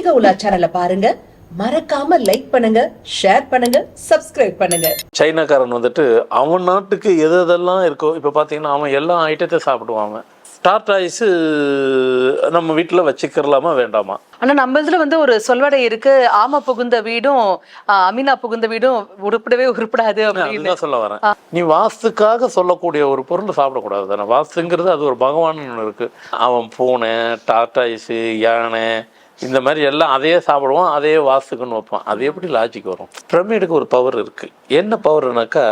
ஆன்மீக உலா சேனலை பாருங்க, மறக்காம லைக் பண்ணுங்க, ஷேர் பண்ணுங்க, சப்ஸ்கிரைப் பண்ணுங்க. சைனாக்காரன் வந்துட்டு அவன் நாட்டுக்கு எதெல்லாம் இருக்கோ இப்போ பார்த்தீங்கன்னா அவன் எல்லா ஐட்டத்தையும் சாப்பிடுவான். டார்டாய்ஸு நம்ம வீட்டில் வச்சுக்கிறலாமா வேண்டாமா? ஆனா நம்ம இதுல வந்து ஒரு சொல்வடை இருக்கு, ஆம புகுந்த வீடும் அமீனா புகுந்த வீடும் உருப்படாது அப்படின்னு அதுதான் சொல்ல வரேன். நீ வாஸ்துக்காக சொல்லக்கூடிய ஒரு பொருளை சாப்பிடக்கூடாது தானே. வாஸ்துங்கிறது அது ஒரு பகவான் ஒன்று இருக்கு. அவன் பூனை, டார்டாய்ஸு, யானை இந்த மாதிரி எல்லாம் அதையே சாப்பிடுவான், அதையே வாஸ்துக்குன்னு வைப்பான். அது எப்படி லாஜிக் வரும்? பிரமிடுக்கு ஒரு பவர் இருக்குது. என்ன பவர்னாக்கா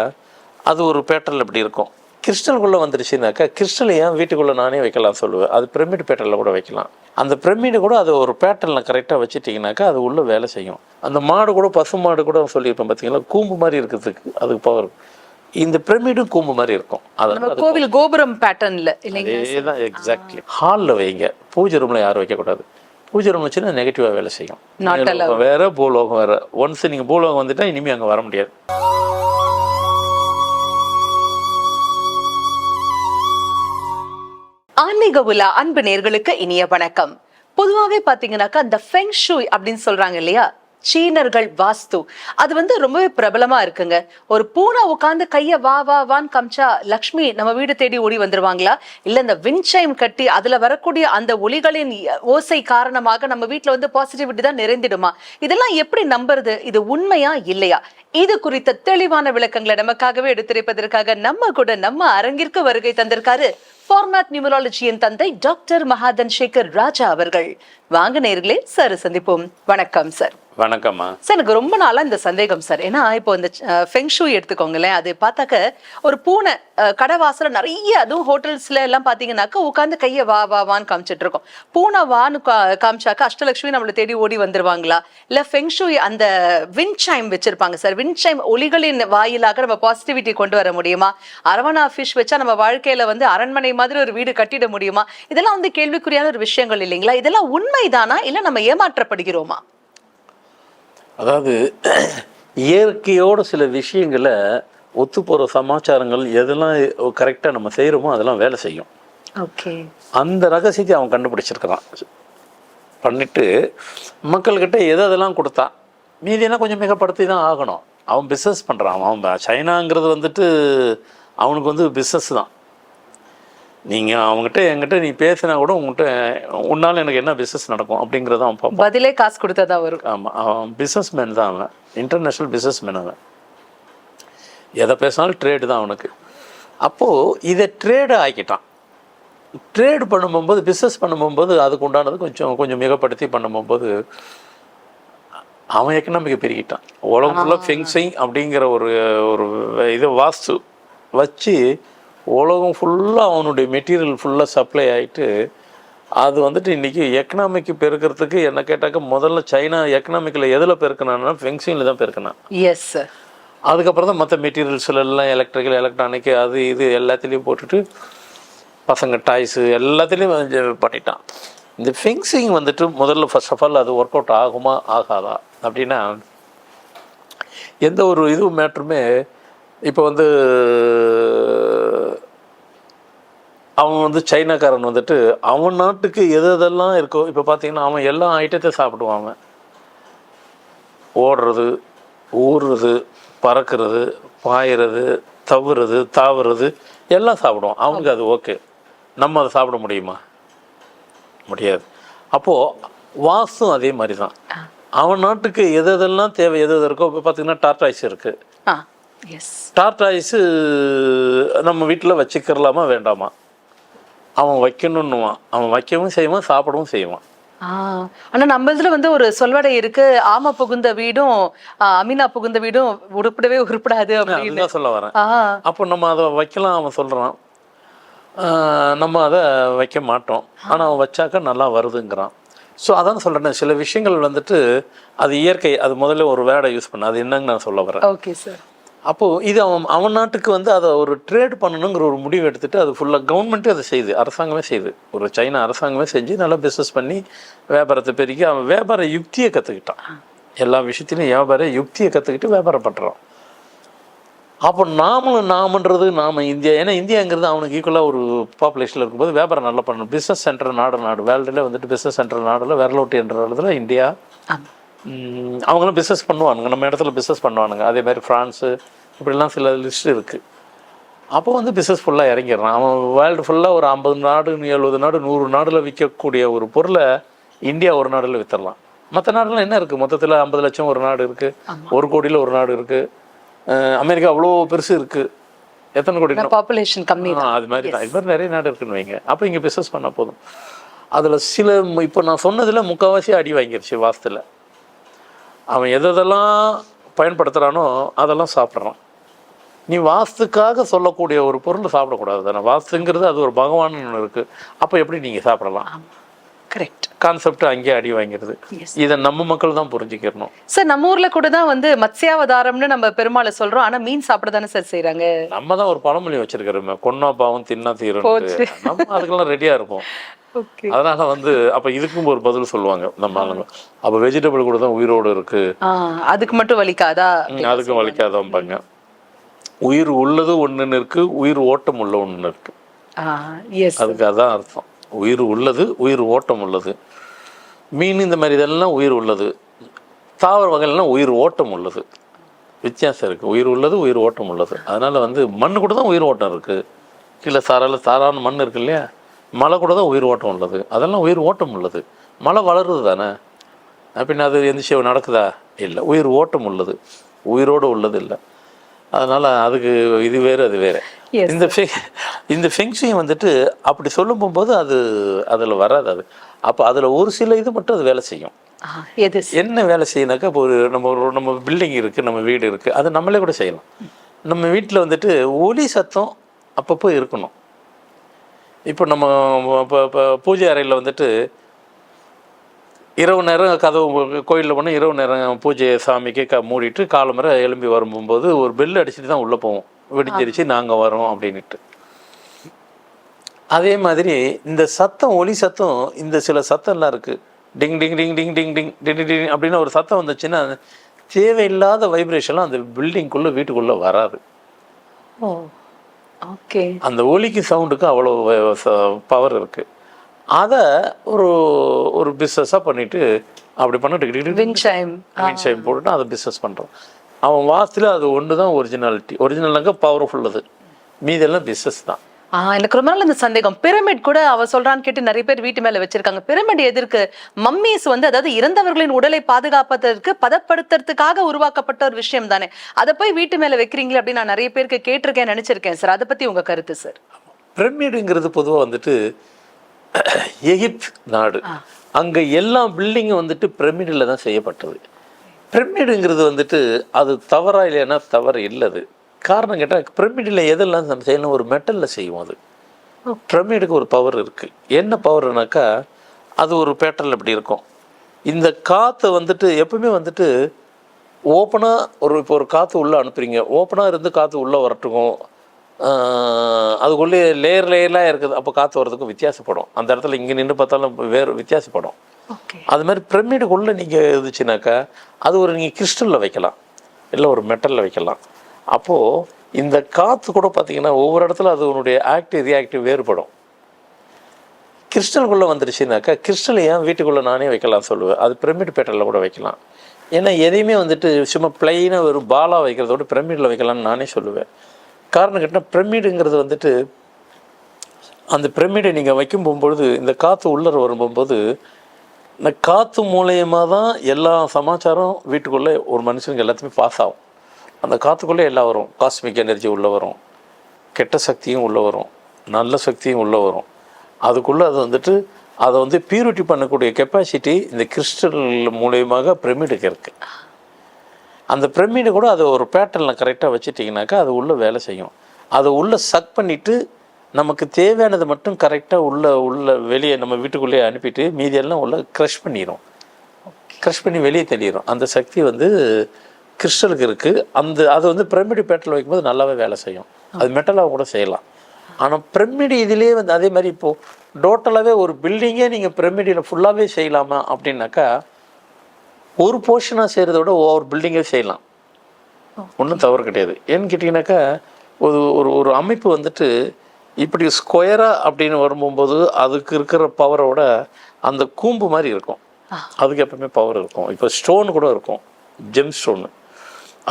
அது ஒரு பேட்டர்ல இப்படி இருக்கும். கிறிஸ்டலுக்குள்ளே வந்துருச்சுனாக்கா கிறிஸ்டல் ஏன் வீட்டுக்குள்ளே நானே வைக்கலாம் சொல்லுவேன். அது பிரமிட் பேட்டர்னில் கூட வைக்கலாம். அந்த பிரமிடு கூட அது ஒரு பேட்டர்னில் கரெக்டாக வச்சுட்டிங்கனாக்கா அது உள்ளே வேலை செய்யும். அந்த மாடு கூட, பசு மாடு கூட சொல்லியிருப்பேன் பார்த்தீங்களா, கூம்பு மாதிரி இருக்கிறதுக்கு அதுக்கு பவர். இந்த பிரமிடும் கூம்பு மாதிரி இருக்கும். அதனால கோவில் கோபுரம் பேட்டர்ன்ல அதேதான் எக்ஸாக்ட்லி. ஹாலில் வைங்க, பூஜை ரூமில் யாரும் வைக்கக்கூடாது. பூஜை ரூம் வச்சுன்னா நெகட்டிவாக வேலை செய்யும். வேற பூலோகம் வேற. ஒன்ஸ் நீங்கள் பூலோகம் வந்துட்டா இனிமேல் அங்கே வர முடியாது. ஆன்மீக உலா அன்பு நேர்களுக்கு இனிய வணக்கம். பொதுவாகவே பாத்தீங்கன்னாக்கா இந்த ஃபெங் ஷூய் அப்படின்னு சொல்றாங்க இல்லையா, சீனர்கள் வாஸ்து, அது வந்து ரொம்பவே பிரபலமா இருக்குங்க. ஒரு பூனை உட்காந்து கைய வா வா வான்னு காமிச்சா லக்ஷ்மி நம்ம வீடு தேடி ஓடி வந்துருவாங்களா, இல்ல இந்த விண்சைம் கட்டி அதுல வரக்கூடிய அந்த ஒலிகளின் ஓசை காரணமாக நம்ம வீட்டுல வந்து பாசிட்டிவிட்டி தான் நிறைந்திடுமா? இதெல்லாம் எப்படி நம்புறது? இது உண்மையா இல்லையா? இது குறித்த தெளிவான விளக்கங்களை நமக்காகவே எடுத்துரைப்பதற்காக நம்ம அரங்கிற்கு வருகை தந்திருக்காரு ஃபார்மேட் நியூமராலஜியின் தந்தை டாக்டர் மகாதன் சேகர் ராஜா அவர்கள். வாங்க நேர்களே, சார் சந்திப்போம். வணக்கம் சார். வணக்கம்மா. சார், எனக்கு ரொம்ப நாளா இந்த சந்தேகம் சார். ஏன்னா இப்போ இந்த ஃபெங் ஷூய் எடுத்துக்கோங்களேன், அது பார்த்தாக்க ஒரு பூனை கடைவாசல நிறைய, அதுவும் ஹோட்டல்ஸ்ல எல்லாம் பாத்தீங்கன்னாக்கா உட்காந்து கைய வா வா வான்னு காமிச்சிட்டு இருக்கோம். பூனை வான்னு காமிச்சாக்க அஷ்டலட்சுமி நம்மளை தேடி ஓடி வந்துருவாங்களா, இல்ல ஃபெங் ஷூய் அந்த விண்சைம் வச்சிருப்பாங்க சார், விண்சைம் ஒலிகளின் வாயிலாக நம்ம பாசிட்டிவிட்டி கொண்டு வர முடியுமா? அரவணா ஃபிஷ் வச்சா நம்ம வாழ்க்கையில வந்து அரண்மனை மாதிரி ஒரு வீடு கட்டிட முடியுமா? இதெல்லாம் வந்து கேள்விக்குறியான ஒரு விஷயங்கள் இல்லைங்களா? இதெல்லாம் உண்மைதானா, இல்ல நம்ம ஏமாற்றப்படுகிறோமா? அதாவது இயற்கையோட சில விஷயங்களை ஒத்து போகிற சமாச்சாரங்கள் எதெல்லாம் கரெக்டாக நம்ம செய்கிறோமோ அதெல்லாம் வேலை செய்யும். ஓகே. அந்த ரகசியத்தை அவன் கண்டுபிடிச்சிருக்கிறான். பண்ணிட்டு மக்கள்கிட்ட எதெல்லாம் கொடுத்தான், மீதியெல்லாம் கொஞ்சம் மிகப்படுத்தி தான் ஆகணும். அவன் பிஸ்னஸ் பண்ணுறான். அவன் சைனாங்கிறது வந்துட்டு அவனுக்கு வந்து பிஸ்னஸ் தான். நீங்கள் அவங்ககிட்ட என்கிட்ட நீ பேசினா கூட உன்னால் எனக்கு என்ன பிஸ்னஸ் நடக்கும் அப்படிங்கிறத அவன் பார்ப்பான். பதிலே காசு கொடுத்தா வரும். ஆமாம், அவன் பிஸ்னஸ் மேன் தான். அவன் இன்டர்நேஷ்னல் பிஸ்னஸ் மேன். அவன் எதை பேசினாலும் ட்ரேடு தான் அவனுக்கு. அப்போது இதை ட்ரேடு ஆக்கிட்டான். ட்ரேடு பண்ணும்போது, பிஸ்னஸ் பண்ணும்போது அதுக்கு உண்டானது கொஞ்சம் மிகப்படுத்தி பண்ணும்போது அவன் எக்கனாமிக்கை பெருகிட்டான். உலகம் ஃபுல்லாக ஃபெங்சிங் அப்படிங்கிற ஒரு இது வாஸ்து வச்சு உலகம் ஃபுல்லாக அவனுடைய மெட்டீரியல் ஃபுல்லாக சப்ளை ஆகிட்டு அது வந்துட்டு இன்றைக்கி எக்கனாமிக்கு பெருக்கிறதுக்கு என்ன கேட்டாக்க முதல்ல சைனா எக்கனாமிக்கில் எதில் பெருக்கினான்னா ஃபெங்சிங்கில் தான் பெருக்கினான். Yes sir. அதுக்கப்புறம் தான் மற்ற மெட்டீரியல்ஸில் எல்லாம் எலக்ட்ரிக்கல், எலக்ட்ரானிக்கு, அது இது எல்லாத்துலேயும் போட்டுட்டு பசங்க டாய்ஸு எல்லாத்துலேயும் பண்ணிட்டான். இந்த ஃபெங்சிங் வந்துட்டு முதல்ல ஃபர்ஸ்ட் ஆஃப் ஆல் அது ஒர்க் அவுட் ஆகுமா ஆகாதா அப்படின்னா, எந்த ஒரு இதுவும் மேட்ருமே இப்போ வந்து அவன் வந்து சைனாக்காரன் வந்துட்டு அவன் நாட்டுக்கு எதெல்லாம் இருக்கோ இப்போ பார்த்தீங்கன்னா அவன் எல்லா ஐட்டத்தையும் சாப்பிடுவான். ஓடுறது, ஊறுறது, பறக்கிறது, பாயிறது, தவுறது, தாவுறது எல்லாம் சாப்பிடுவான். அவனுக்கு அது ஓகே. நம்ம அதை சாப்பிட முடியுமா? முடியாது. அப்போது வாஸ்தும் அதே மாதிரி தான். அவன் நாட்டுக்கு எதெல்லாம் தேவை, எது இருக்கோ. இப்போ பார்த்தீங்கன்னா டார்டாய்ஸ் இருக்குது. டார்டாய்ஸு நம்ம வீட்டில் வச்சுக்கிறலாமா வேண்டாமா? அவன் வைக்கணுன்னுவான். அவன் வைக்கவும் செய்வான், சாப்பிடவும் செய்வான். ஆனா நம்ம இதுல வந்து ஒரு சொல்வடை இருக்கு, ஆம புகுந்த வீடும் அமீனா புகுந்த வீடும் உருப்படாது அப்படின்னு சொல்ல வரேன். அப்போ நம்ம அதை வைக்கலாம் அவன் சொல்றான், நம்ம அதை வைக்க மாட்டோம். ஆனா அவன் வச்சாக்க நல்லா வருதுங்கிறான். ஸோ அதான் சொல்றேன், சில விஷயங்கள் வந்துட்டு அது இயற்கை. அது முதல்ல ஒரு வேர்டை யூஸ் பண்ண, அது என்னன்னு நான் சொல்ல வரேன். Okay sir. அப்போது இது அவன் நாட்டுக்கு வந்து அதை ஒரு ட்ரேட் பண்ணணுங்கிற ஒரு முடிவு எடுத்துகிட்டு அது ஃபுல்லாக கவர்மெண்ட்டே அதை செய்யுது, அரசாங்கமே செய்யுது. ஒரு சைனா அரசாங்கமே செஞ்சு நல்லா பிஸ்னஸ் பண்ணி வியாபாரத்தை பெருக்கி அவன் வியாபார யுக்தியை கற்றுக்கிட்டான். எல்லா விஷயத்துலையும் வியாபார யுக்தியை கற்றுக்கிட்டு வியாபாரம் பண்ணுறான். அப்போ நாமன்றது இந்தியா, ஏன்னா இந்தியாங்கிறது அவனுக்கு ஈக்குவலாக ஒரு பாப்புலேஷனில் இருக்கும்போது வியாபாரம் நல்லா பண்ணணும். பிஸ்னஸ் சென்டர் நாடு வேர்ல்டில் வந்துட்டு பிஸ்னஸ் சென்டர் நாடில் விரலோட்டி என்ற இடத்துல இந்தியா அவங்களும் பிஸ்னஸ் பண்ணுவானுங்க, நம்ம இடத்துல பிஸ்னஸ் பண்ணுவானுங்க. அதே மாதிரி ஃப்ரான்ஸு இப்படிலாம் சில லிஸ்ட் இருக்குது. அப்போ வந்து பிஸ்னஸ் ஃபுல்லாக இறங்கிடுறான். அவன் வேர்ல்டு ஃபுல்லாக ஒரு 50 நாடு 70 நாடு 100 நாடில் விற்கக்கூடிய ஒரு பொருளை இந்தியா ஒரு நாடில் விற்றுடலாம். மற்ற நாடுலாம் என்ன இருக்குது, மொத்தத்தில் 50 லட்சம் ஒரு நாடு இருக்குது, 1 கோடியில் ஒரு நாடு இருக்குது. அமெரிக்கா அவ்வளோ பெருசு இருக்குது, எத்தனை கோடி பாப்புலேஷன் கம்மி. அது மாதிரி தான், இது மாதிரி நிறைய நாடு இருக்குன்னு வைங்க. அப்போ இங்கே பிஸ்னஸ் பண்ணால் போதும். அதில் சில இப்போ நான் சொன்னதில் முக்கால்வாசி அடி வாங்கிருச்சு வாஸ்துல. அவன் எதெல்லாம் பயன்படுத்துகிறானோ அதெல்லாம் சாப்பிட்றான். நீ வாஸ்துக்காக சொல்லக்கூடிய ஒரு பொருள் சாப்பிடக்கூடாது தானே. வாஸ்துங்கிறது அது ஒரு பகவான் ஒன்று இருக்குது. அப்போ எப்படி நீங்கள் சாப்பிடலாம்? கரெக்ட் கான்செப்ட் அங்கேயே அடி வாங்கிறது. இதை நம்ம மக்கள் தான் புரிஞ்சுக்கணும். சார் நம்ம ஊர்ல கூட தான் வந்து மத்ஸ்யாவதாரம்னு நம்ம பெருமாளை சொல்றோம், ஆனா மீன் சாப்பிட தானே சார் செய்யறாங்க. நம்ம தான் ஒரு பழமொழி வச்சிருக்கிறோமே, கொன்னா பாவம் தின்னா தீரும். நம்ம அதுக்கெல்லாம் ரெடியா இருப்போம். அதனால வந்து அப்ப இதுக்கும் ஒரு பதில் சொல்லுவாங்க நம்ம ஆளுங்க. அப்ப வெஜிடபிள் கூட தான் உயிரோடு இருக்கு, அதுக்கு மட்டும் வலிக்காதா? அதுக்கும் வலிக்காதாம்பாங்க. உயிர் உள்ளது ஒண்ணுன்னு இருக்கு, உயிர் ஓட்டம் உள்ள ஒண்ணு இருக்கு. அதுக்கு அதான் அர்த்தம். உயிர் உள்ளது, உயிர் ஓட்டம் உள்ளது. மீன் இந்த மாதிரி இதெல்லாம் உயிர் உள்ளது. தாவர வகைகள்லாம் உயிர் ஓட்டம் உள்ளது. வித்தியாசம் இருக்குது. உயிர் உள்ளது, உயிர் ஓட்டம் உள்ளது. அதனால் வந்து மண் கூட தான் உயிர் ஓட்டம் இருக்குது. கீழே சாரான மண் இருக்கு இல்லையா, மழை கூட தான் உயிர் ஓட்டம் உள்ளது. அதெல்லாம் உயிர் ஓட்டம் உள்ளது. மழை வளருது தானே, அப்படின்னா அது எந்த நடக்குதா? இல்லை, உயிர் ஓட்டம் உள்ளது, உயிரோடு உள்ளது இல்லை. அதனால் அதுக்கு இது வேறு அது வேறு. இந்த ஃபெங்ஷிங் வந்துட்டு அப்படி சொல்லும் போகும்போது அது அதில் வராது. அது அப்போ அதில் ஒரு சில இது மட்டும் அது வேலை செய்யும். என்ன வேலை செய்யணாக்கா, இப்போ நம்ம பில்டிங் இருக்குது, நம்ம வீடு இருக்குது, அது நம்மளே கூட செய்யலாம். நம்ம வீட்டில் வந்துட்டு ஒலி சத்தம் அப்பப்போ இருக்கணும். இப்போ நம்ம இப்போ பூஜை அறையில் வந்துட்டு இரவு நேரம் கதவு கோயிலில் போனால் இரவு நேரம் பூஜை சாமிக்கு மூடிட்டு காலம்பரை எழும்பி வரும்போது ஒரு பெல் அடிச்சுட்டு தான் உள்ளே போவோம், வெடிச்சிருச்சு நாங்கள் வரோம் அப்படின்ட்டு. அதே மாதிரி இந்த சத்தம், ஒலி சத்தம், இந்த சில சத்தம்லாம் இருக்குது. டிங் டிங் டிங் டிங் டிங் டிங் டிங் டிங் அப்படின்னு ஒரு சத்தம் வந்துச்சுன்னா தேவையில்லாத வைப்ரேஷன்லாம் அந்த பில்டிங்குள்ளே வீட்டுக்குள்ளே வராது. ஓகே, அந்த ஒலிக்கு சவுண்டுக்கு அவ்வளோ பவர் இருக்குது. அதை ஒரு பிஸ்னஸாக பண்ணிட்டு அப்படி பண்ணிட்டு விண்ட் ஷைம் போட்டுட்டு அதை பிஸ்னஸ் பண்ணுறான். அவன் வாஸ்துல அது ஒன்று தான் ஒரிஜினல்னாக்க பவர்ஃபுல். அது மீதெல்லாம் பிஸ்னஸ் தான். எனக்கு ரொம்ப நாள் இந்த சந்தேகம், பிரமிட் கூட அவ சொல்றான்னு கேட்டு நிறைய பேர் வீட்டு மேல வச்சிருக்காங்க. பிரமிட் எதற்கு? மம்மிஸ் வந்து அதாவது இறந்தவர்களின் உடலை பாதுகாப்பதற்கு பதப்படுத்துறதுக்காக உருவாக்கப்பட்ட ஒரு விஷயம் தானே, அதை போய் வீட்டு மேல வைக்கிறீங்களே அப்படின்னு நான் நிறைய பேருக்கு கேட்டிருக்கேன், நினைச்சிருக்கேன் சார். அதை பத்தி உங்க கருத்து சார்? பிரமிடுங்கிறது பொதுவாக வந்துட்டு எகிப்த் நாடு, அங்கே எல்லா பில்டிங்கும் வந்துட்டு பிரமிடில் தான் செய்யப்பட்டது. பிரமிடுங்கிறது வந்துட்டு அது தவறா இல்லைன்னா தவறு இல்லது. காரணம் கேட்டால் பிரமிடில் எதெல்லாம் நம்ம செய்யணும், ஒரு மெட்டலில் செய்வோம். அது பிரமிடுக்கு ஒரு பவர் இருக்குது. என்ன பவர்னாக்கா, அது ஒரு பேட்டர்னில் இப்படி இருக்கும். இந்த காற்றை வந்துட்டு எப்பவுமே வந்துட்டு ஓப்பனாக இப்போ ஒரு காற்று உள்ளே அனுப்புறீங்க, ஓப்பனாக இருந்து காற்று உள்ளே வரட்டுக்கும், அதுக்குள்ளே லேயர்லாம் இருக்குது. அப்போ காற்று வர்றதுக்கும் வித்தியாசப்படும். அந்த இடத்துல இங்கே நின்று பார்த்தாலும் வேறு வித்தியாசப்படும். அது மாதிரி பிரமிடுக்குள்ளே நீங்கள் இருந்துச்சுனாக்கா அது நீங்கள் கிறிஸ்டலில் வைக்கலாம், இல்லை ஒரு மெட்டலில் வைக்கலாம். அப்போது இந்த காற்று கூட பார்த்தீங்கன்னா ஒவ்வொரு இடத்துல அதனுடைய ஆக்டிவ் ரியாக்டிவ் வேறுபடும். கிறிஸ்டலுக்குள்ளே வந்துருச்சுனாக்கா கிறிஸ்டல் ஏன் வீட்டுக்குள்ளே நானே வைக்கலாம் சொல்லுவேன். அது பிரமிட் பேட்டரில் கூட வைக்கலாம். ஏன்னா எதையுமே வந்துட்டு சும்மா பிளைனாக ஒரு பாலாக வைக்கிறதோட பிரமிடில் வைக்கலாம்னு நானே சொல்லுவேன். காரணம் கேட்டால் பிரமிடுங்கிறது வந்துட்டு அந்த பிரமிடை நீங்கள் வைக்கும் போகும்பொழுது இந்த காற்று உள்ளர வரும்போது இந்த காற்று மூலயமாக தான் எல்லா சமாச்சாரம் வீட்டுக்குள்ளே ஒரு மனுஷனுக்கு எல்லாத்தையுமே பாஸ் ஆகும். அந்த காற்றுக்குள்ளே எல்லாம் வரும். காஸ்மிக் எனர்ஜி உள்ளே வரும், கெட்ட சக்தியும் உள்ளே வரும், நல்ல சக்தியும் உள்ளே வரும். அதுக்குள்ளே அது வந்துட்டு அதை வந்து பியூரிட்டி பண்ணக்கூடிய கெப்பாசிட்டி இந்த கிறிஸ்டல் மூலயமாக பிரமிடுக்கு இருக்குது. அந்த பிரமிடை கூட அதை ஒரு பேட்டர்னில் கரெக்டாக வச்சுட்டிங்கனாக்கா அது உள்ளே வேலை செய்யும். அதை உள்ளே சக் பண்ணிவிட்டு நமக்கு தேவையானதை மட்டும் கரெக்டாக உள்ள வெளியே நம்ம வீட்டுக்குள்ளேயே அனுப்பிட்டு மீதியெல்லாம் உள்ள க்ரஷ் பண்ணிடும். க்ரஷ் பண்ணி வெளியே தெளிடும். அந்த சக்தி வந்து கிறிஸ்டலுக்கு இருக்குது. அது வந்து பிரமிடு பேட்டரில் வைக்கும்போது நல்லாவே வேலை செய்யும். அது மெட்டலாக கூட செய்யலாம். ஆனால் பிரமிடு இதிலே வந்து அதே மாதிரி இப்போது டோட்டலாகவே ஒரு பில்டிங்கே நீங்கள் பிரமிடில் ஃபுல்லாகவே செய்யலாமா அப்படின்னாக்கா ஒரு போர்ஷனாக செய்கிறத விட ஒவ்வொரு பில்டிங்கே செய்யலாம், ஒன்றும் தவறு கிடையாது. ஏன்னு கேட்டிங்கனாக்கா ஒரு அமைப்பு வந்துட்டு இப்படி ஸ்கொயராக அப்படின்னு வரும்போது அதுக்கு இருக்கிற பவரோட அந்த கூம்பு மாதிரி இருக்கும். அதுக்கு எப்பவுமே பவர் இருக்கும். இப்போ ஸ்டோன் கூட இருக்கும், ஜெம் ஸ்டோனு,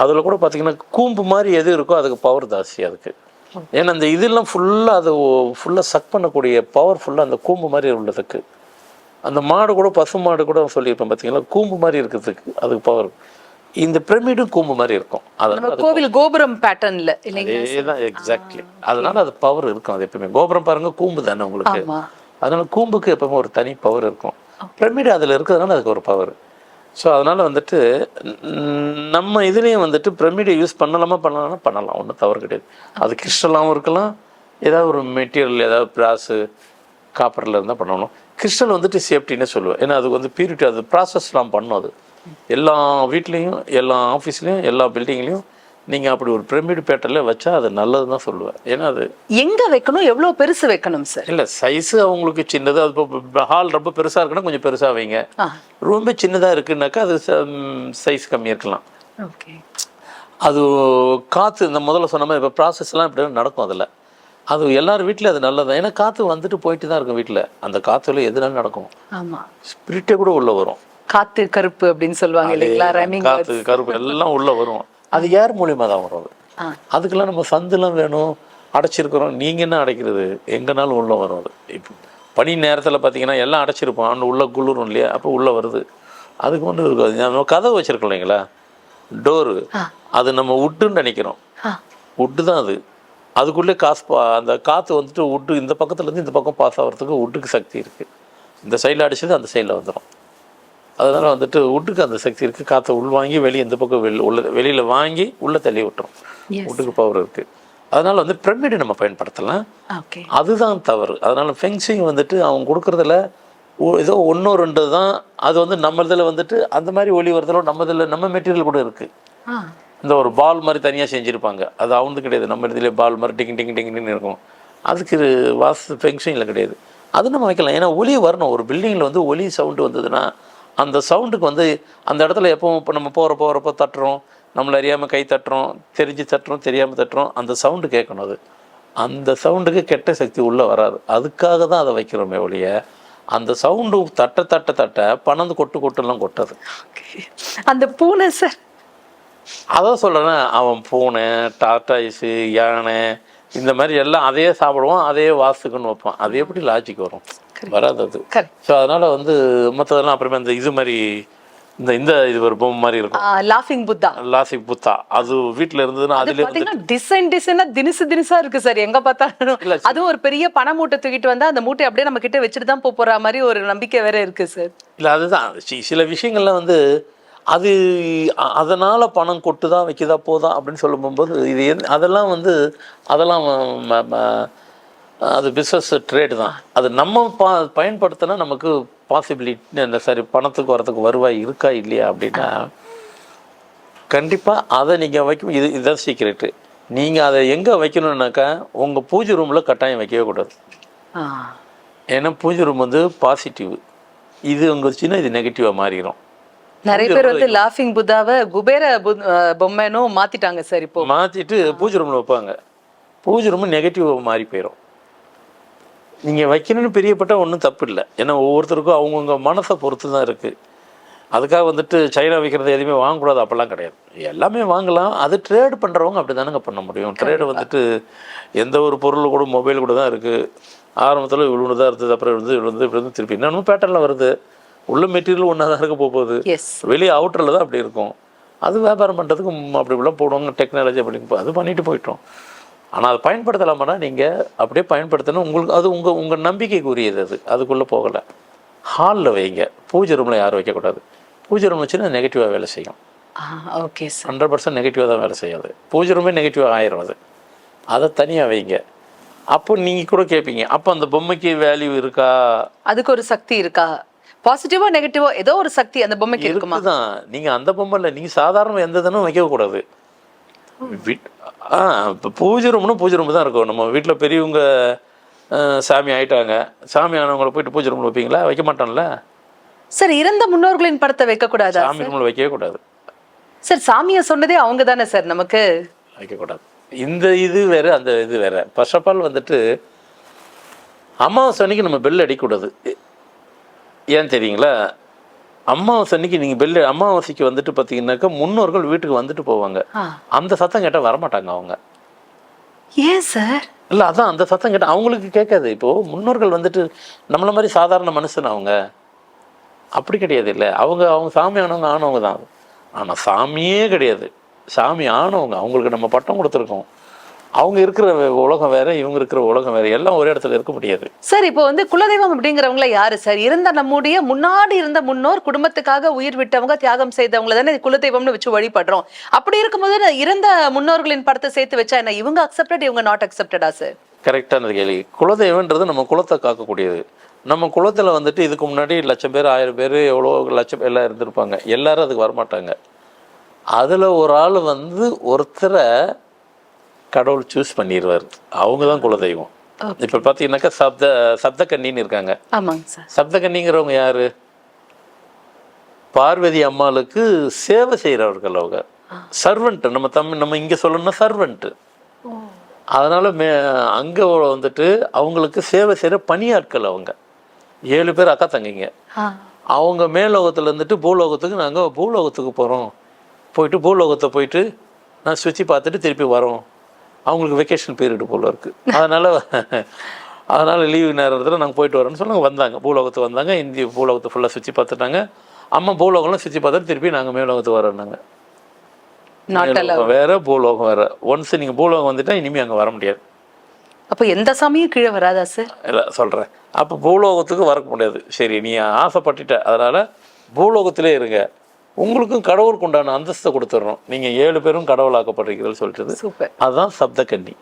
அதில் கூட பார்த்தீங்கன்னா கூம்பு மாதிரி எது இருக்கோ அதுக்கு பவர் ஜாஸ்தி அதுக்கு. ஏன்னா அந்த இதெல்லாம் ஃபுல்லாக அது ஃபுல்லாக சக் பண்ணக்கூடிய பவர் ஃபுல்லாக அந்த கூம்பு மாதிரி உள்ளதுக்கு. அந்த மாடு கூட, பசு மாடு கூட சொல்லியிருப்பேன் பார்த்தீங்களா, கூம்பு மாதிரி இருக்கிறதுக்கு அதுக்கு பவர். இந்த பிரமிடும் கூம்பு மாதிரி இருக்கும். அது கோவில் கோபுரம் பேட்டர்ன்ல இல்லைங்களா? அதேதான் எக்ஸாக்ட்லி. அதனால அது பவர் இருக்கும். அது எப்பவுமே கோபுரம் பாருங்க கூம்பு தானே உங்களுக்கு, அதனால கூம்புக்கு எப்பவுமே ஒரு தனி பவர் இருக்கும். பிரமிடு அதில் இருக்கிறதுனால அதுக்கு ஒரு பவர். ஸோ அதனால வந்துட்டு நம்ம இதுலேயும் வந்துட்டு பிரமிடை யூஸ் பண்ணலாம், ஒன்றும் தவறு கிடையாது. அது கிறிஸ்டலாகவும் இருக்கலாம், ஏதாவது ஒரு மெட்டீரியல், ஏதாவது பிராஸு காப்பரில் இருந்தால் பண்ணணும். கிறிஸ்டல் வந்துட்டு சேஃப்டின்னு சொல்லுவேன். ஏன்னா அதுக்கு வந்து பியூரிட்டி, அது ப்ராசஸ்லாம் பண்ணும். அது எல்லா வீட்லேயும், எல்லா ஆஃபீஸ்லேயும், எல்லா பில்டிங்லேயும் நீங்கள் அப்படி ஒரு பிரமிடு பேட்டர்ல வச்சா அது நல்லது தான் சொல்லுவேன். ஏன்னா அது எங்கே வைக்கணும், எவ்வளோ பெருசு வைக்கணும் சார்? இல்லை, சைஸு அவங்களுக்கு சின்னது. அது இப்போ ஹால் ரொம்ப பெருசாக இருக்குன்னா கொஞ்சம் பெருசாக வைங்க. ரொம்ப சின்னதாக இருக்குன்னாக்கா அது சைஸ் கம்மியாக இருக்கலாம். ஓகே. அது காற்று, இந்த முதல்ல சொன்ன மாதிரி இப்போ ப்ராசஸ்லாம் இப்படி நடக்கும். அதில் அது எல்லார் வீட்டில் அது நல்லது. ஏன்னா காற்று வந்துட்டு போயிட்டு தான் இருக்கும் வீட்டில். அந்த காற்றுல எதுனாலும் நடக்கும். ஆமாம், ஸ்பிரிட்டே கூட உள்ளே வரும். காற்று கருப்பு அப்படின்னு சொல்லுவாங்க இல்லைங்களா? காற்று கருப்பு எல்லாம் உள்ளே வரும். அது ஏர் மூலியமாக தான் வரும். அது அதுக்கெல்லாம் நம்ம சந்துலாம் வேணும், அடைச்சிருக்கிறோம். நீங்கள் என்ன அடைக்கிறது, எங்கேனாலும் உள்ளே வரும். அது இப்போ பனி நேரத்தில் பார்த்தீங்கன்னா எல்லாம் அடைச்சிருப்போம், அந்த உள்ளே குளிரும் இல்லையா, அப்போ உள்ளே வருது. அதுக்கு ஒன்றும் இருக்காது. நம்ம கதவு வச்சுருக்கோம் இல்லைங்களா, டோரு, அது நம்ம உட்டுன்னு நினைக்கிறோம். உட்டு தான் அது. அதுக்குள்ளே அந்த காற்று வந்துட்டு உட்டு இந்த பக்கத்துலேருந்து இந்த பக்கம் பாஸ் ஆகிறதுக்கு உட்டுக்கு சக்தி இருக்குது. இந்த சைடில் அடிச்சது அந்த சைடில் வந்துடும். அதனால் வந்துட்டு உட்டுக்கு அந்த சக்தி இருக்குது. காற்றை உள்வாங்கி வெளியே இந்த பக்கம் வெளியில் வாங்கி உள்ளே தள்ளி விட்டுரும். உட்டுக்கு பவர் இருக்குது. அதனால் வந்து பிரமிடு நம்ம பயன்படுத்தலாம், அதுதான் தவறு. அதனால் ஃபெங்ஷிங் வந்துட்டு அவங்க கொடுக்குறதுல ஏதோ ஒன்றோ ரெண்டு தான். அது வந்து நம்ம இதில் வந்துட்டு அந்த மாதிரி ஒளி வருதலோ நம்ம இதில் நம்ம மெட்டீரியல் கூட இருக்குது. இந்த ஒரு பால் மாதிரி தனியாக செஞ்சுருப்பாங்க, அது அவனுக்கு கிடையாது. நம்ம இதிலே பால் மாதிரி டிங்கு டிங்கு டிங்குன்னு இருக்கும். அதுக்கு வாஸ்து ஃபெங்ஷிங்கில் கிடையாது. அது நம்ம வைக்கலாம். ஏன்னா ஒலி வரணும். ஒரு பில்டிங்கில் வந்து ஒலி சவுண்டு வந்ததுன்னா அந்த சவுண்டுக்கு வந்து அந்த இடத்துல எப்பவும் இப்போ நம்ம போகிறப்போ தட்டுறோம், நம்மளை அறியாமல் கை தட்டுறோம், தெரிஞ்சு தட்டுறோம், தெரியாமல் தட்டுறோம், அந்த சவுண்டு கேட்கணும். அது அந்த சவுண்டுக்கு கெட்ட சக்தி உள்ளே வராது. அதுக்காக தான் அதை வைக்கிறோமே ஒழிய அந்த சவுண்டு தட்ட பணந்து கொட்டுலாம் கொட்டாது. அந்த பூனை சார், அதான் சொல்கிறேன், அவன் பூனை, டாட்டாய்ஸு, யானை, இந்த மாதிரி எல்லாம் அதையே சாப்பிடுவான், அதையே வாஸ்துக்குன்னு வைப்பான். அது எப்படி லாஜிக் வரும்? வராது அது. ஸோ அதனால வந்து மற்றதெல்லாம் அப்புறமே இந்த இது மாதிரி இந்த இது ஒரு பொம்மை மாதிரி இருக்கும், லாஃபிங் புத்தா, அது வீட்டில் இருந்ததுன்னா அதுல டிசைனா தினிசா இருக்கு சார். எங்க பார்த்தாலும் அதுவும் ஒரு பெரிய பண மூட்டை தூக்கிட்டு வந்தா அந்த மூட்டை அப்படியே நம்ம கிட்ட வச்சுட்டு தான் போற மாதிரி ஒரு நம்பிக்கை வேற இருக்கு சார். இல்லை, அதுதான் சில விஷயங்கள்லாம் வந்து அது அதனால் பணம் கொட்டுதா வைக்குதா போதா அப்படின்னு சொல்லும்போது இது அதெல்லாம் வந்து அதெல்லாம் அது பிஸ்னஸ் ட்ரேடு தான். அது நம்ம பயன்படுத்தினா நமக்கு பாசிபிலிட்டி இந்த சரி பணத்துக்கு வரத்துக்கு வருவாய் இருக்கா இல்லையா அப்படின்னா கண்டிப்பாக அதை நீங்கள் வைக்கும். இதுதான் சீக்ரெட்டு. நீங்கள் அதை எங்கே வைக்கணுன்னாக்கா உங்கள் பூஜை ரூமில் கட்டாயம் வைக்கவே கூடாது. ஏன்னா பூஜை ரூம் வந்து பாசிட்டிவ், இது உங்கள் சின்ன இது நெகட்டிவாக மாறிடும். நிறைய பேர் வந்து லாஃபிங் புத்தாவை குபேர பொம்மைனும் மாத்திட்டாங்க சார். இப்போ மாற்றிட்டு பூஜை ரூமில் வைப்பாங்க. பூஜை ரூம் நெகட்டிவாக மாறி போயிடும். நீங்கள் வைக்கணும்னு பிரியப்பட்ட ஒன்றும் தப்பு இல்லை. ஏன்னா ஒவ்வொருத்தருக்கும் அவங்கவுங்க மனசை பொறுத்து தான் இருக்குது. அதுக்காக வந்துட்டு சைனா வைக்கிறது எதுவுமே வாங்கக்கூடாது அப்படிலாம் கிடையாது. எல்லாமே வாங்கலாம். அது ட்ரேடு பண்ணுறவங்க அப்படி தானேங்க பண்ண முடியும். ட்ரேடு வந்துட்டு எந்த ஒரு பொருள் கூட மொபைல் கூட தான் இருக்குது. ஆரம்பத்தில் இவ்வளோ தான் இருந்தது, அப்புறம் இப்படி இருந்து திருப்பி இன்னும் பேட்டர்னில் வருது. உள்ள மெட்டீரியல் ஒன்றா தான் இருக்க போகுது, வெளியே அவுட்டரில் தான் அப்படி இருக்கும். அது வியாபாரம் பண்ணுறதுக்கு அப்படி இப்படிலாம் போடுவாங்க, டெக்னாலஜி அப்படின்னு அது பண்ணிட்டு போயிட்டோம். ஆனால் அதை பயன்படுத்தலாமான்னா நீங்கள் அப்படியே பயன்படுத்தணும். உங்களுக்கு அது உங்கள் நம்பிக்கைக்கு உரியது. அதுக்குள்ளே போகலை. ஹாலில் வைங்க, பூஜை ரூமில் யாரும் வைக்கக்கூடாது. பூஜை ரூம் வச்சுன்னா நெகட்டிவாக வேலை செய்யும். ஓகே, 100% நெகட்டிவாக தான் வேலை செய்யாது. பூஜை ரூமே நெகட்டிவாக ஆயிரும். அதை தனியாக வைங்க. அப்போ நீங்கள் கூட கேட்பீங்க, அப்போ அந்த பொம்மைக்கு வேல்யூ இருக்கா, அதுக்கு ஒரு சக்தி இருக்கா, பாசிட்டிவா நெகட்டிவா ஏதோ ஒரு சக்தி அந்த பொம்மைக்கு இருக்குமா? தான் நீங்கள் அந்த பொம்மை இல்லை, நீங்கள் சாதாரண எந்த தினம் வைக்கக்கூடாது. இப்போ பூஜை ரூம்னா பூஜை ரூம் தான் இருக்கும். நம்ம வீட்டில் பெரியவங்க சாமி ஆயிட்டாங்க, சாமி ஆனவங்களை போயிட்டு பூஜை ரூமில் வைப்பீங்களா? வைக்க மாட்டான்ல சார். இறந்த முன்னோர்களின் படத்தை வைக்கக்கூடாது, சாமி ரூமில் வைக்கவே கூடாது சார். சாமியை சொன்னதே அவங்க தானே சார், நமக்கு வைக்கக்கூடாது. இந்த இது வேறு, அந்த இது வேறு. ஃபர்ஸ்ட் ஆஃப் ஆல் வந்துட்டு அமாவாசை அன்னைக்கு நம்ம பெல் அடிக்கக்கூடாது. ஏன் தெரியுங்களா? அமாவாசை அன்னைக்கு நீங்கள் அமாவாசைக்கு வந்துட்டு பார்த்தீங்கன்னாக்கா முன்னோர்கள் வீட்டுக்கு வந்துட்டு போவாங்க. அந்த சத்தம் கேட்டால் வரமாட்டாங்க அவங்க. ஏன் சார்? இல்லை, அதான் அந்த சத்தம் கேட்டால் அவங்களுக்கு கேட்காது. இப்போது முன்னோர்கள் வந்துட்டு நம்மள மாதிரி சாதாரண மனுஷன் அவங்க அப்படி கிடையாது. இல்லை, அவங்க சாமி ஆனவங்க தான். ஆனால் சாமியே கிடையாது, சாமி ஆனவங்க. அவங்களுக்கு நம்ம பட்டம் கொடுத்துருக்கோம். அவங்க இருக்கிற உலகம் வேற, இவங்க இருக்கிற உலகம் வேற, எல்லாம் ஒரே இடத்துல இருக்க முடியாது. சார், இப்போ வந்து குலதெய்வம் அப்படிங்கிறவங்கள யாரு சார்? இருந்த நம்முடைய முன்னாடி இருந்த முன்னோர், குடும்பத்துக்காக உயிர் விட்டவங்க, தியாகம் செய்தவங்கள தானே குலதெய்வம்னு வச்சு வழிபடுறோம். அப்படி இருக்கும்போது இறந்த முன்னோர்களின் படத்தை சேர்த்து வச்சா என்ன, இவங்க அக்செப்டட், இவங்க நாட் அக்செப்டடா சார்? கரெக்டான கேள்வி. குலதெய்வன்றது நம்ம குலத்தை காக்கக்கூடியது. நம்ம குலத்தில் வந்துட்டு இதுக்கு முன்னாடி 1,00,000 பேர் 1000 பேர் எவ்வளோ லட்சம் எல்லாம் இருந்திருப்பாங்க. எல்லாரும் அதுக்கு வரமாட்டாங்க. அதில் ஒரு ஆள் வந்து ஒருத்தரை கடவுள் சூஸ் பண்ணிடுவார். அவங்க தான் குலதெய்வம். இப்போ பார்த்தீங்கன்னாக்கா சப்தகன்னின்னு இருக்காங்க. ஆமாங்க சார். சப்தகன்னிங்கிறவங்க யாரு? பார்வதி அம்மாளுக்கு சேவை செய்கிறவர்கள். அவங்க சர்வெண்ட். நம்ம இங்கே சொல்லணும்னா சர்வெண்ட்டு. அதனால அங்கே வந்துட்டு அவங்களுக்கு சேவை செய்கிற பணியாட்கள். அவங்க 7 பேர் அக்கா தங்கிங்க. அவங்க மேலோகத்தில் இருந்துட்டு பூலோகத்துக்கு, நாங்கள் பூலோகத்துக்கு போகிறோம், போயிட்டு பூலோகத்தை போயிட்டு நான் சுற்றி பார்த்துட்டு திருப்பி வரோம். அவங்களுக்கு வெக்கேஷன் பீரியடு போல் இருக்குது. அதனால் லீவு நேரத்தில் நாங்கள் போயிட்டு வரோன்னு சொன்னாங்க. வந்தாங்க, பூலோகத்துக்கு வந்தாங்க. இந்திய பூலோகத்தை ஃபுல்லாக சுற்றி பார்த்துட்டாங்க. அம்மா பூலோகம்லாம் சுற்றி பார்த்துட்டு திருப்பி நாங்கள் மேலோகத்துக்கு வரோன்னாங்க. வேற பூலோகம் வேற. ஒன்ஸ் நீங்கள் பூலோகம் வந்துட்டா இனிமேல் அங்கே வர முடியாது. அப்போ எந்த சாமியும் கீழே வராதா சார்? இல்லை, சொல்கிறேன். அப்போ பூலோகத்துக்கு வர முடியாது. சரி, நீ ஆசைப்பட்டுட்ட, அதனால் பூலோகத்திலே இருங்க, உங்களுக்கும் கடவுளுக்கு உண்டான அந்தஸ்தை கொடுத்துட்றோம், நீங்கள் 7 பேரும் கடவுளாக்கப்படுறீங்கன்னு சொல்லிட்டு. அதுதான் சப்தகன்னி.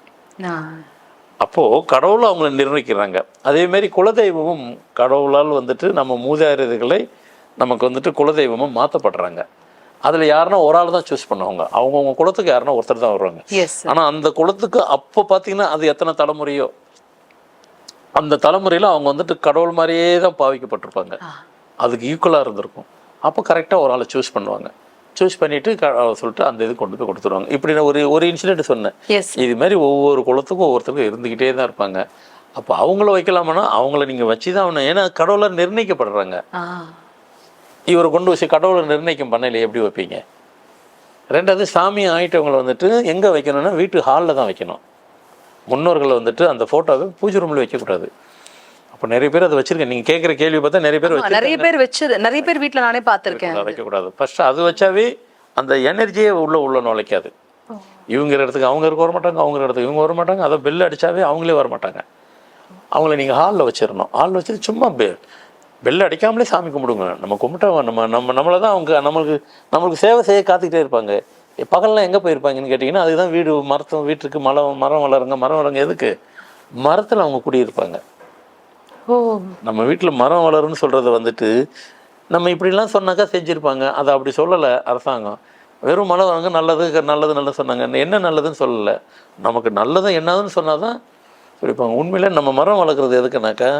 அப்போது கடவுளும் அவங்கள நிர்ணயிக்கிறாங்க. அதேமாரி குலதெய்வமும் கடவுளால் வந்துட்டு நம்ம மூதாதையர்களை நமக்கு வந்துட்டு குலதெய்வமும் மாற்றப்படுறாங்க. அதில் யாருன்னா ஒரு ஆள் தான் சூஸ் பண்ணுவாங்க. அவங்கவுங்க குலத்துக்கு யாருன்னா ஒருத்தர் தான் வருவாங்க. ஆனால் அந்த குலத்துக்கு அப்போ பார்த்தீங்கன்னா அது எத்தனை தலைமுறையோ, அந்த தலைமுறையில் அவங்க வந்துட்டு கடவுள் மாதிரியே தான் பாவிக்கப்பட்டிருப்பாங்க. அதுக்கு ஈக்குவலாக இருந்திருக்கும். அப்போ கரெக்டாக ஒரு ஆளை சூஸ் பண்ணுவாங்க. சூஸ் பண்ணிவிட்டு சொல்லிட்டு அந்த இது கொண்டு போய் கொடுத்துருவாங்க. இப்படி நான் ஒரு இன்சிடென்ட் சொன்னேன். இது மாதிரி ஒவ்வொரு குலத்துக்கும் ஒவ்வொருத்தருக்கும் இருந்துக்கிட்டே தான் இருப்பாங்க. அப்போ அவங்கள வைக்கலாமான்னா அவங்கள நீங்கள் வச்சு தான் ஆகணும். ஏன்னா கடவுளை நிர்ணயிக்கப்படுறாங்க. இவரை கொண்டு வச்சு கடவுளை நிர்ணயிக்கும் பண்ணலையே எப்படி வைப்பீங்க? ரெண்டாவது, சாமி ஆகிட்டவங்களை வந்துட்டு எங்கே வைக்கணும்னா வீட்டு ஹாலில் தான் வைக்கணும். முன்னோர்களை வந்துட்டு அந்த ஃபோட்டோவை பூஜை ரூமில் வைக்கக்கூடாது. அப்போ நிறைய பேர் அதை வச்சிருக்கேன். நீங்கள் கேட்குற கேள்வி பார்த்தா நிறைய பேர் நிறைய பேர் வீட்டில் நானே பார்த்துருக்கேன். வைக்கக்கூடாது. ஃபர்ஸ்ட் அது வச்சாவே அந்த எனர்ஜியே உள்ள நுழைக்காது. இவங்க இடத்துக்கு அவங்க இருக்க வர மாட்டாங்க, அவங்க இடத்துக்கு இவங்க வர மாட்டாங்க. அதை பெல் அடித்தாவே அவங்களே வர மாட்டாங்க. அவங்கள நீங்கள் ஹாலில் வச்சிடணும். ஹாலில் வச்சுட்டு சும்மா பெல் அடிக்காமலே சாமி கும்பிடுங்க. நம்ம கும்பிட்டா நம்மளை தான் அவங்க நம்மளுக்கு சேவை செய்ய காத்துக்கிட்டே இருப்பாங்க. பகல்லாம் எங்கே போயிருப்பாங்கன்னு கேட்டிங்கன்னா அதுக்கு தான் வீட்டுக்கு மரம் வளருங்க எதுக்கு? மரத்தில் அவங்க குடியிருப்பாங்க. நம்ம வீட்டில் மரம் வளருன்னு சொல்கிறத வந்துட்டு நம்ம இப்படிலாம் சொன்னாக்கா செஞ்சுருப்பாங்க. அதை அப்படி சொல்லலை அரசாங்கம். வெறும் மரம் வளருங்க, நல்லது சொன்னாங்க. என்ன நல்லதுன்னு சொல்லலை, நமக்கு நல்லது என்னதுன்னு சொன்னால் தான் சொல்லிப்பாங்க. உண்மையிலே நம்ம மரம் வளர்க்குறது எதுக்குனாக்கா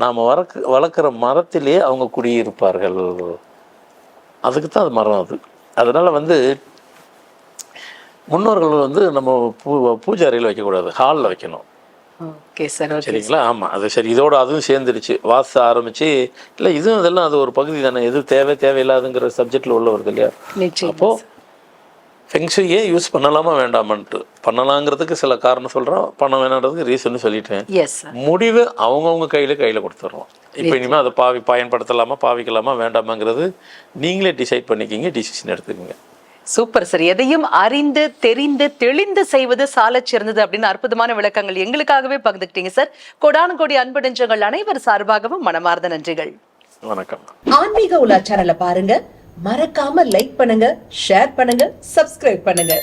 நாம் வளர்க்குற மரத்திலே அவங்க குடியிருப்பார்கள். அதுக்கு தான் அது மரம். அதனால் வந்து முன்னோர்கள் வந்து நம்ம பூஜை அறையில் வைக்கக்கூடாது, ஹாலில் வைக்கணும். ஓகே சார், சரிங்களா? ஆமாம், அது சரி. இதோட அதுவும் சேர்ந்துருச்சு. வாச ஆரம்பிச்சு இல்லை, இதுவும் இதெல்லாம் அது ஒரு பகுதி தானே. எது தேவையில்லாதுங்கிற சப்ஜெக்டில் உள்ள வருது இல்லையா? அப்போது ஃபெங்ஷுயே யூஸ் பண்ணலாமா வேண்டாமன்ட்டு பண்ணலாங்கிறதுக்கு சில காரணம் சொல்கிறோம், பண்ண வேணான்றதுக்கு ரீசன் சொல்லிட்டேன். முடிவு அவங்கவுங்க கையில் கொடுத்துட்றோம். இப்போ இனிமேல் அதை பயன்படுத்தலாமா பாவிக்கலாமா வேண்டாமாங்கிறது நீங்களே டிசைட் பண்ணிக்கிங்க, டிசிஷன் எடுத்துக்கோங்க. Super sir. எதையும் அறிந்து தெரிந்து தெளிந்து செய்வது சாலச் சிறந்தது அப்படின்னு அற்புதமான விளக்கங்கள் எங்களுக்காகவே பகிர்ந்துக்கிட்டீங்க சார். கோடான கோடி அன்பு நெஞ்சங்கள் அனைவர் சார்பாகவும் மனமார்ந்த நன்றிகள். வணக்கம். ஆன்மீக உலா சேனலை பாருங்க, மறக்காம லைக் பண்ணுங்க, ஷேர் பண்ணுங்க, சப்ஸ்கிரைப் பண்ணுங்க.